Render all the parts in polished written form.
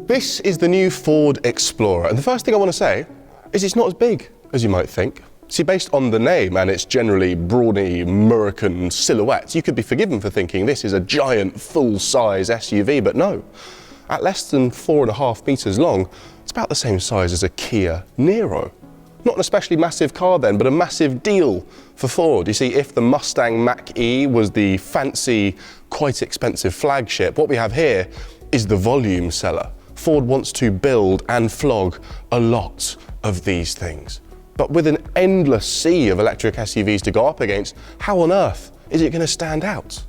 This is the new Ford Explorer, and the first thing I want to say is it's not as big as you might think. See, based on the name and its generally brawny American silhouette, you could be forgiven for thinking this is a giant full-size SUV, but no. At less than 4.5 meters long, it's about the same size as a Kia Niro. Not an especially massive car then, but a massive deal for Ford. You see, if the Mustang Mach-E was the fancy, quite expensive flagship, what we have here is the volume seller. Ford wants to build and flog a lot of these things. But with an endless sea of electric SUVs to go up against, how on earth is it going to stand out?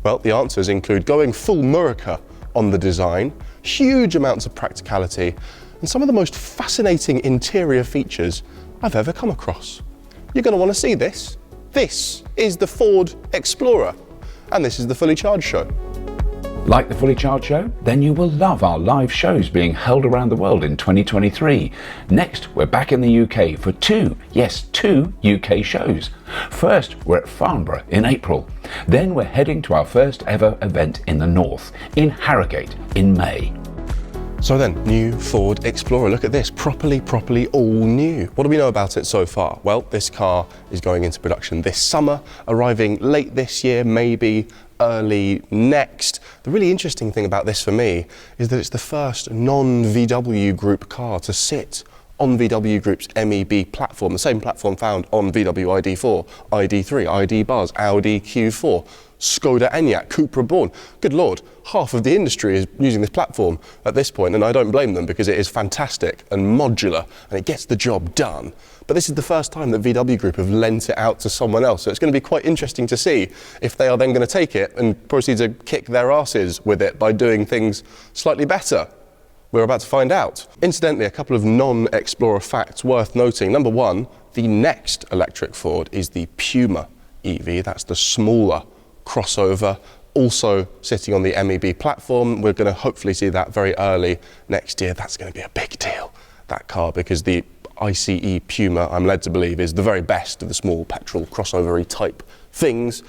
Well, the answers include going full Murica on the design, huge amounts of practicality, and some of the most fascinating interior features I've ever come across. You're going to want to see this. This is the Ford Explorer, and this is the Fully Charged Show. Like the Fully Charged Show? Then you will love our live shows being held around the world in 2023. Next, we're back in the UK for two UK shows. First, we're at Farnborough in April. Then we're heading to our first ever event in the north, in Harrogate, in May. So then, new Ford Explorer. Look at this, properly all new. What do we know about it so far? Well, this car is going into production this summer, arriving late this year, maybe early next. The really interesting thing about this for me is that it's the first non-VW Group car to sit on VW Group's MEB platform, the same platform found on VW ID4, ID3, ID Buzz, Audi Q4, Skoda Enyaq, Cupra Born. Good Lord, half of the industry is using this platform at this point, and I don't blame them because it is fantastic and modular and it gets the job done. But this is the first time that VW Group have lent it out to someone else, so it's going to be quite interesting to see if they are then going to take it and proceed to kick their asses with it by doing things slightly better. We're about to find out. Incidentally, a couple of non-Explorer facts worth noting. Number one, the next electric Ford is the Puma EV. That's the smaller crossover, also sitting on the MEB platform. We're going to hopefully see that very early next year. That's going to be a big deal, that car, because the ICE Puma, I'm led to believe, is the very best of the small petrol crossover-y type things.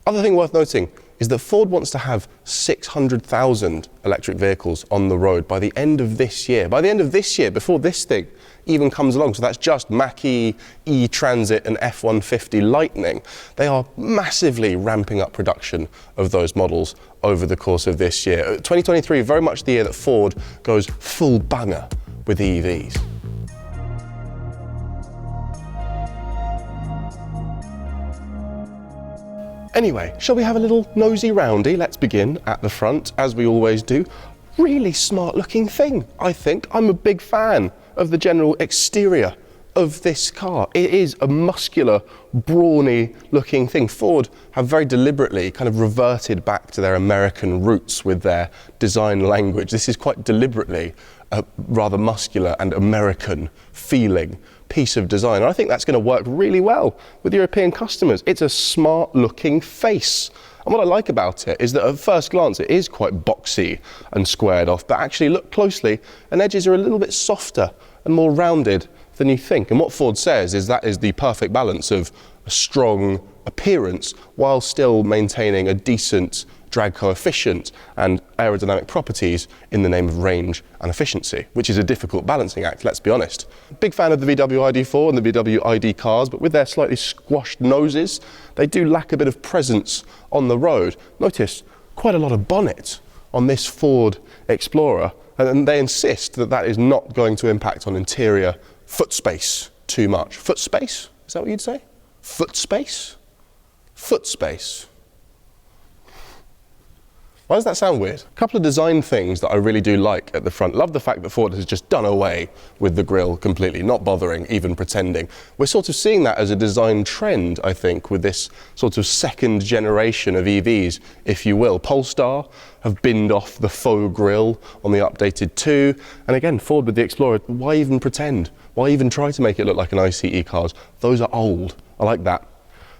Other thing worth noting is that Ford wants to have 600,000 electric vehicles on the road by the end of this year. By the end of this year, before this thing even comes along, so that's just Mach-E, E-Transit and F-150 Lightning. They are massively ramping up production of those models over the course of this year. 2023, very much the year that Ford goes full banger with EVs. Anyway, shall we have a little nosy roundy? Let's begin at the front, as we always do. Really smart looking thing, I think. I'm a big fan of the general exterior of this car. It is a muscular, brawny looking thing. Ford have very deliberately kind of reverted back to their American roots with their design language. This is quite deliberately a rather muscular and American feeling piece of design. And I think that's going to work really well with European customers. It's a smart looking face. And what I like about it is that at first glance it is quite boxy and squared off, but actually look closely and edges are a little bit softer and more rounded than you think. And what Ford says is that is the perfect balance of a strong appearance while still maintaining a decent drag coefficient and aerodynamic properties in the name of range and efficiency, which is a difficult balancing act, let's be honest. Big fan of the VW ID4 and the VW ID cars, but with their slightly squashed noses, they do lack a bit of presence on the road. Notice quite a lot of bonnet on this Ford Explorer, and they insist that that is not going to impact on interior foot space too much. Foot space? Is that what you'd say? Foot space? Foot space. Why does that sound weird? A couple of design things that I really do like at the front. Love the fact that Ford has just done away with the grille completely, not bothering, even pretending. We're sort of seeing that as a design trend, I think, with this sort of second generation of EVs, if you will. Polestar have binned off the faux grille on the updated 2. And again, Ford with the Explorer, why even pretend? Why even try to make it look like an ICE cars? Those are old. I like that.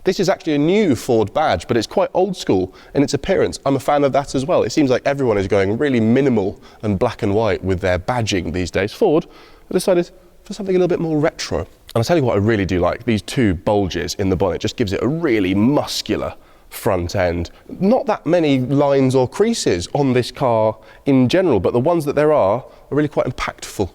This is actually a new Ford badge, but it's quite old school in its appearance. I'm a fan of that as well. It seems like everyone is going really minimal and black and white with their badging these days. Ford decided for something a little bit more retro. And I'll tell you what I really do like. These two bulges in the bonnet just gives it a really muscular front end. Not that many lines or creases on this car in general, but the ones that there are really quite impactful.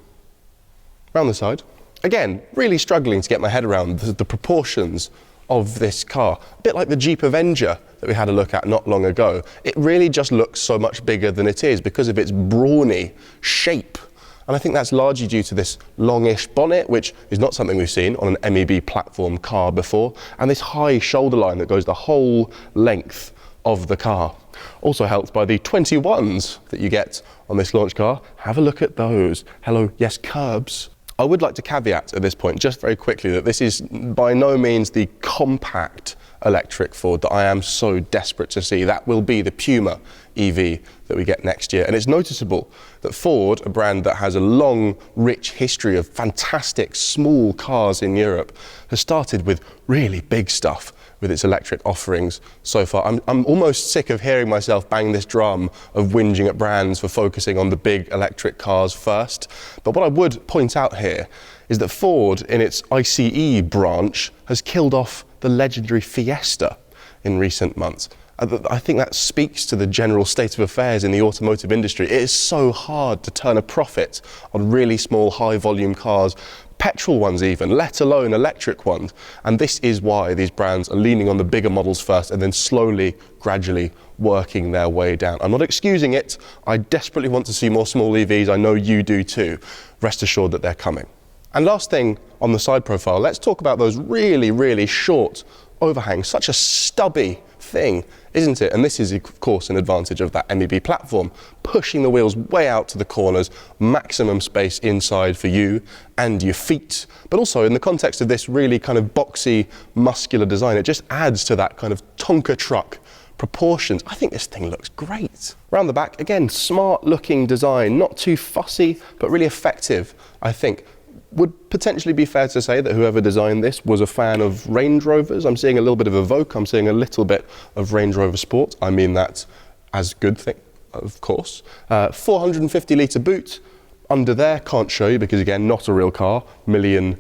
Around the side. Again, really struggling to get my head around the proportions of this car. A bit like the Jeep Avenger that we had a look at not long ago. It really just looks so much bigger than it is because of its brawny shape. And I think that's largely due to this longish bonnet, which is not something we've seen on an MEB platform car before, and this high shoulder line that goes the whole length of the car. Also helped by the 21s that you get on this launch car. Have a look at those. Hello, yes, curbs. I would like to caveat at this point, just very quickly, that this is by no means the compact electric Ford that I am so desperate to see. That will be the Puma EV that we get next year. And it's noticeable that Ford, a brand that has a long, rich history of fantastic small cars in Europe, has started with really big stuff with its electric offerings so far. I'm almost sick of hearing myself bang this drum of whinging at brands for focusing on the big electric cars first. But what I would point out here is that Ford, in its ICE branch, has killed off the legendary Fiesta in recent months. I think that speaks to the general state of affairs in the automotive industry. It is so hard to turn a profit on really small, high-volume cars, petrol ones even, let alone electric ones. And this is why these brands are leaning on the bigger models first and then slowly, gradually working their way down. I'm not excusing it. I desperately want to see more small EVs. I know you do too. Rest assured that they're coming. And last thing on the side profile, let's talk about those really, really short overhangs. Such a stubby thing, isn't it? And this is, of course, an advantage of that MEB platform, pushing the wheels way out to the corners, maximum space inside for you and your feet. But also in the context of this really kind of boxy, muscular design, it just adds to that kind of Tonka truck proportions. I think this thing looks great. Around the back, again, smart looking design, not too fussy, but really effective, I think. Would potentially be fair to say that whoever designed this was a fan of Range Rovers. I'm seeing a little bit of Evoque, I'm seeing a little bit of Range Rover Sport. I mean that as a good thing, of course. 450 litre boot. Under there, can't show you because again, not a real car, $1 million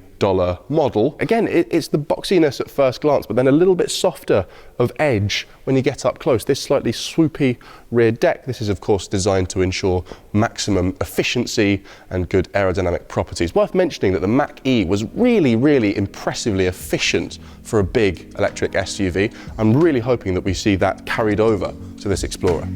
model. Again, it's the boxiness at first glance, but then a little bit softer of edge when you get up close. This slightly swoopy rear deck, this is of course designed to ensure maximum efficiency and good aerodynamic properties. Worth mentioning that the Mach-E was really, really impressively efficient for a big electric SUV. I'm really hoping that we see that carried over to this Explorer.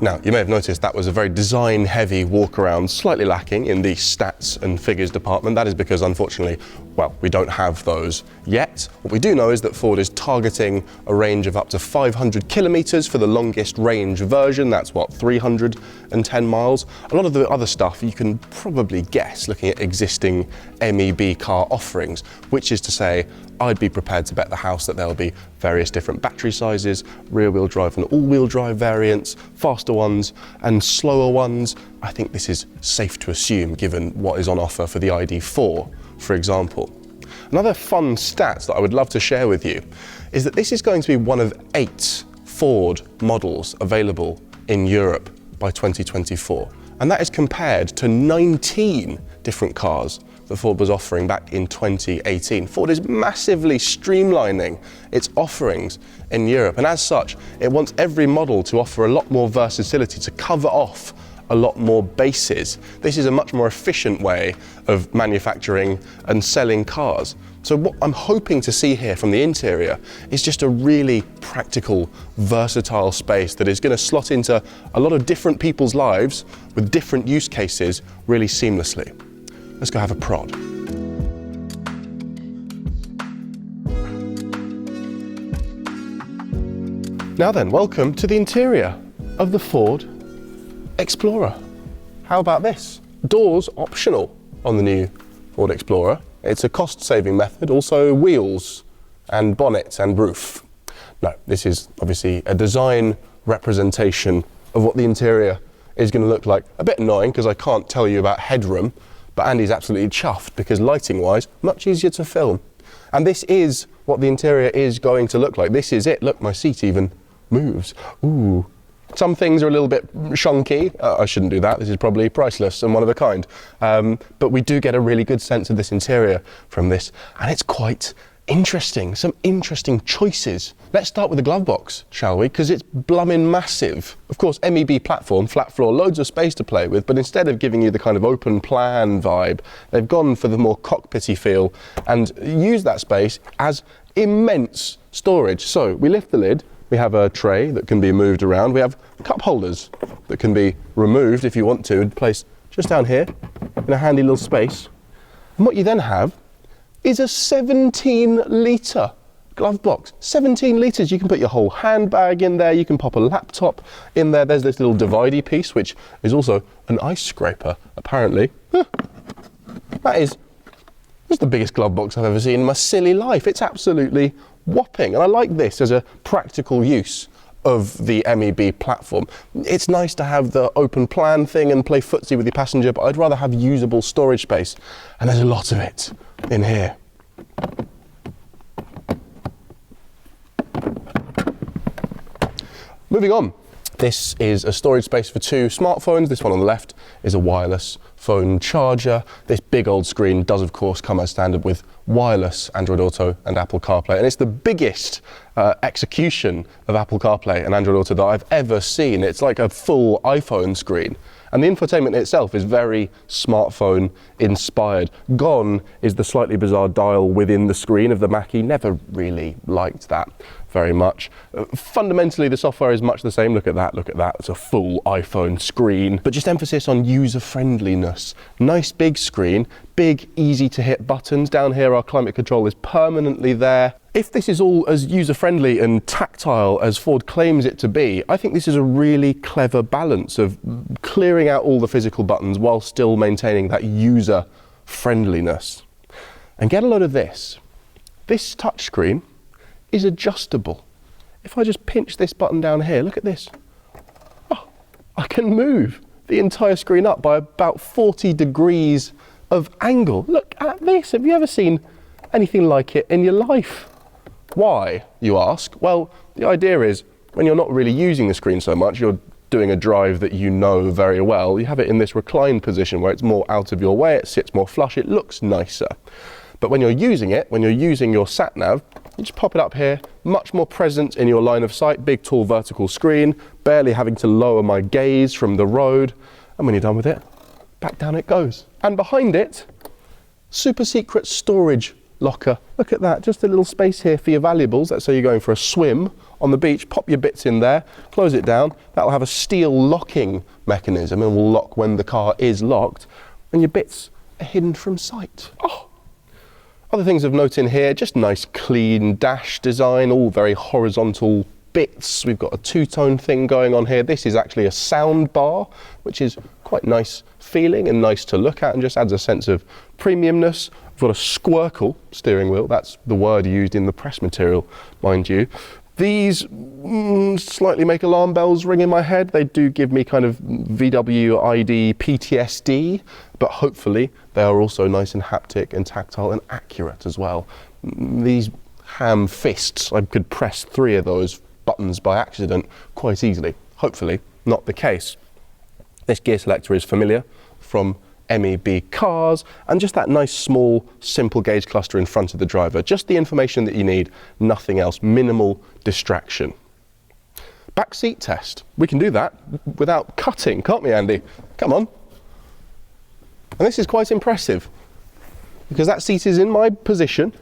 Now, you may have noticed that was a very design-heavy walk-around, slightly lacking in the stats and figures department. That is because, unfortunately, well, we don't have those yet. What we do know is that Ford is targeting a range of up to 500 kilometers for the longest range version. That's what, 310 miles? A lot of the other stuff you can probably guess looking at existing MEB car offerings, which is to say, I'd be prepared to bet the house that there'll be various different battery sizes, rear-wheel drive and all-wheel drive variants, faster ones and slower ones. I think this is safe to assume given what is on offer for the ID.4, for example. Another fun stat that I would love to share with you is that this is going to be one of 8 Ford models available in Europe by 2024. And that is compared to 19 different cars that Ford was offering back in 2018. Ford is massively streamlining its offerings in Europe, and as such, it wants every model to offer a lot more versatility, to cover off a lot more bases. This is a much more efficient way of manufacturing and selling cars. So what I'm hoping to see here from the interior is just a really practical, versatile space that is going to slot into a lot of different people's lives with different use cases really seamlessly. Let's go have a prod. Now then, welcome to the interior of the Ford Explorer. How about this? Doors optional on the new Ford Explorer. It's a cost-saving method, also wheels and bonnet and roof. No, this is obviously a design representation of what the interior is going to look like. A bit annoying because I can't tell you about headroom, but Andy's absolutely chuffed because lighting-wise, much easier to film. And this is what the interior is going to look like. This is it. Look, my seat even moves. Ooh, Some things are a little bit shonky. I shouldn't do that. This is probably priceless and one of a kind. But we do get a really good sense of this interior from this, and it's quite interesting. Some interesting choices. Let's start with the glove box, shall we? Because it's blummin' massive. Of course, MEB platform, flat floor, loads of space to play with, but instead of giving you the kind of open plan vibe, they've gone for the more cockpity feel and use that space as immense storage. So we lift the lid, we have a tray that can be moved around, we have cup holders that can be removed if you want to and placed just down here in a handy little space. And what you then have is a 17-litre glove box. 17 litres. You can put your whole handbag in there, you can pop a laptop in there. There's this little dividey piece, which is also an ice scraper, apparently. That is the biggest glove box I've ever seen in my silly life. It's absolutely whopping. And I like this as a practical use of the MEB platform. It's nice to have the open plan thing and play footsie with your passenger, but I'd rather have usable storage space. And there's a lot of it in here. Moving on. This is a storage space for two smartphones. This one on the left is a wireless phone charger. This big old screen does of course come as standard with wireless Android Auto and Apple CarPlay, and it's the biggest execution of Apple CarPlay and Android Auto that I've ever seen. It's like a full iPhone screen. And the infotainment itself is very smartphone inspired. Gone is the slightly bizarre dial within the screen of the Mackie. Never really liked that very much. Fundamentally, the software is much the same. Look at that, look at that. It's a full iPhone screen, but just emphasis on user friendliness. Nice big screen, big, easy to hit buttons. Down here, our climate control is permanently there. If this is all as user-friendly and tactile as Ford claims it to be, I think this is a really clever balance of clearing out all the physical buttons while still maintaining that user friendliness. And get a load of this. This touchscreen is adjustable. If I just pinch this button down here, look at this. Oh, I can move the entire screen up by about 40 degrees of angle. Look at this. Have you ever seen anything like it in your life? Why, you ask? Well, the idea is when you're not really using the screen so much, you're doing a drive that you know very well, you have it in this reclined position where it's more out of your way, it sits more flush, it looks nicer. But when you're using it, when you're using your sat nav, you just pop it up here, much more present in your line of sight, big tall vertical screen, barely having to lower my gaze from the road, and when you're done with it, back down it goes. And behind it, super secret storage locker. Look at that, just a little space here for your valuables. Let's say you're going for a swim on the beach, pop your bits in there, close it down. That'll have a steel locking mechanism and will lock when the car is locked, and your bits are hidden from sight. Oh. Other things of note in here, just nice clean dash design, all very horizontal bits. We've got a two-tone thing going on here. This is actually a sound bar, which is quite nice feeling and nice to look at and just adds a sense of premiumness. We've got a squircle steering wheel. That's the word used in the press material, mind you. These slightly make alarm bells ring in my head. They do give me kind of VW ID PTSD, but hopefully they are also nice and haptic and tactile and accurate as well. These ham fists, I could press 3 of those buttons by accident quite easily. Hopefully not the case. This gear selector is familiar from MEB cars, and just that nice small simple gauge cluster in front of the driver. Just the information that you need, nothing else, minimal distraction. Back seat test. We can do that without cutting, can't we, Andy? Come on. And this is quite impressive because that seat is in my position.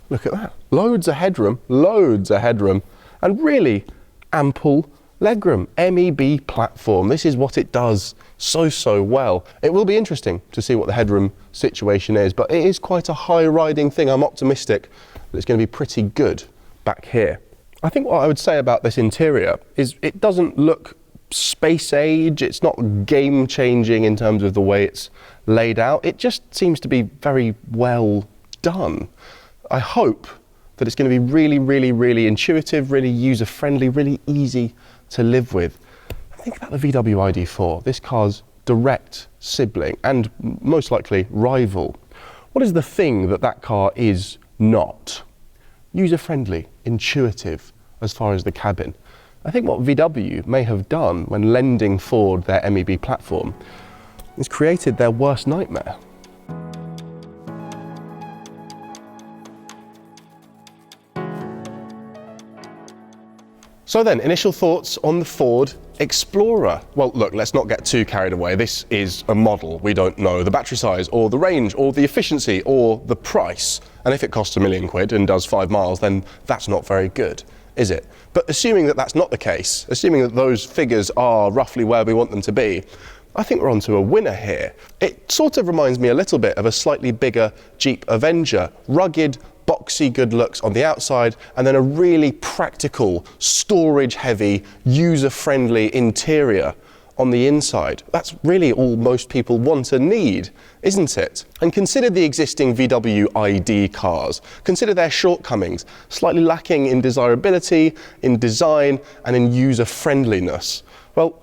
Look at that. Loads of headroom, and really ample legroom. MEB platform. This is what it does so well. It will be interesting to see what the headroom situation is, but it is quite a high riding thing. I'm optimistic that it's going to be pretty good back here. I think what I would say about this interior is it doesn't look space age, it's not game changing in terms of the way it's laid out. It just seems to be very well done. I hope that it's going to be really intuitive, really user friendly, really easy to live with. Think about the VW ID4, this car's direct sibling and most likely rival. What is the thing that that car is not? User-friendly, intuitive as far as the cabin. I think what VW may have done when lending Ford their MEB platform is created their worst nightmare. So then, initial thoughts on the Ford Explorer. Well, look, let's not get too carried away. This is a model. We don't know the battery size or the range or the efficiency or the price. And if it costs £1 million and does 5 miles, then that's not very good, is it? But assuming that that's not the case, assuming that those figures are roughly where we want them to be, I think we're onto a winner here. It sort of reminds me a little bit of a slightly bigger Jeep Avenger, rugged, boxy good looks on the outside, and then a really practical, storage-heavy, user-friendly interior on the inside. That's really all most people want and need, isn't it? And consider the existing VW ID cars. Consider their shortcomings, slightly lacking in desirability, in design, and in user-friendliness. Well,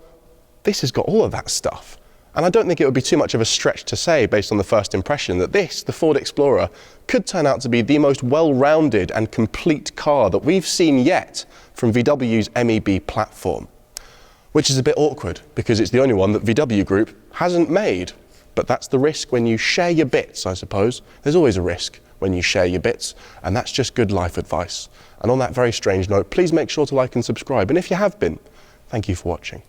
this has got all of that stuff. And I don't think it would be too much of a stretch to say, based on the first impression, that this, the Ford Explorer, could turn out to be the most well-rounded and complete car that we've seen yet from VW's MEB platform. Which is a bit awkward, because it's the only one that VW Group hasn't made. But that's the risk when you share your bits, I suppose. There's always a risk when you share your bits, and that's just good life advice. And on that very strange note, please make sure to like and subscribe. And if you have been, thank you for watching.